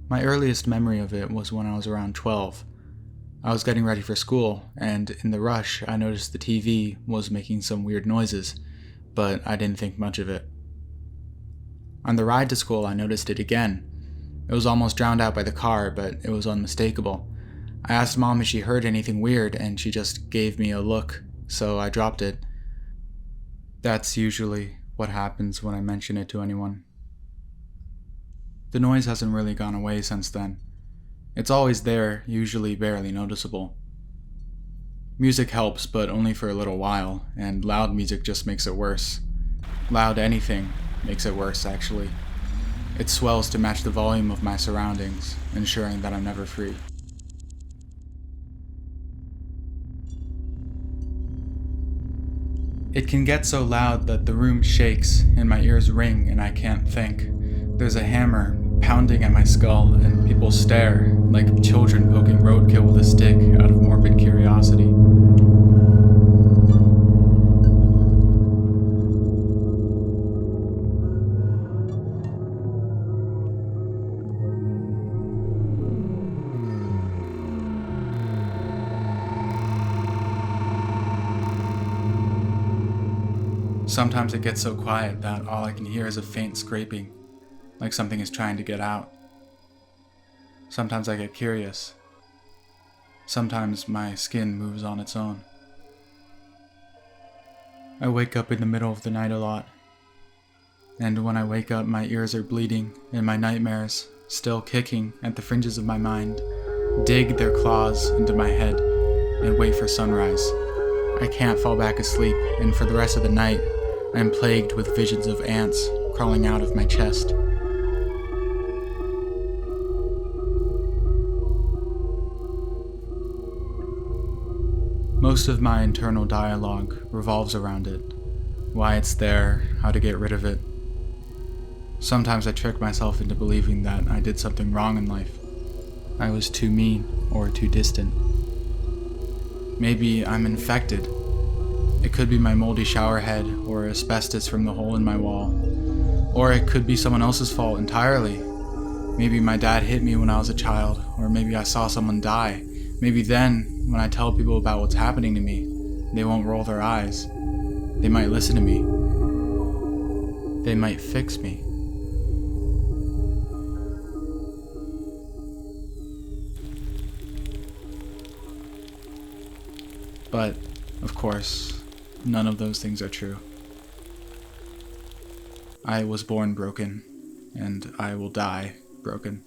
My earliest memory of it was when I was around 12. I was getting ready for school, and in the rush, I noticed the TV was making some weird noises, but I didn't think much of it. On the ride to school, I noticed it again. It was almost drowned out by the car, but it was unmistakable. I asked Mom if she heard anything weird, and she just gave me a look, so I dropped it. That's usually what happens when I mention it to anyone. The noise hasn't really gone away since then. It's always there, usually barely noticeable. Music helps, but only for a little while, and loud music just makes it worse. Loud anything makes it worse, actually. It swells to match the volume of my surroundings, ensuring that I'm never free. It can get so loud that the room shakes and my ears ring and I can't think. There's a hammer pounding at my skull and people stare like children poking roadkill with a stick out of morbid curiosity. Sometimes it gets so quiet that all I can hear is a faint scraping, like something is trying to get out. Sometimes I get curious. Sometimes my skin moves on its own. I wake up in the middle of the night a lot. And when I wake up, my ears are bleeding and my nightmares, still kicking at the fringes of my mind, dig their claws into my head and wait for sunrise. I can't fall back asleep, and for the rest of the night, I am plagued with visions of ants crawling out of my chest. Most of my internal dialogue revolves around it. Why it's there, how to get rid of it. Sometimes I trick myself into believing that I did something wrong in life. I was too mean or too distant. Maybe I'm infected. It could be my moldy shower head or asbestos from the hole in my wall. Or it could be someone else's fault entirely. Maybe my dad hit me when I was a child, or maybe I saw someone die. Maybe then, when I tell people about what's happening to me, they won't roll their eyes. They might listen to me. They might fix me. But, of course, none of those things are true. I was born broken, and I will die broken.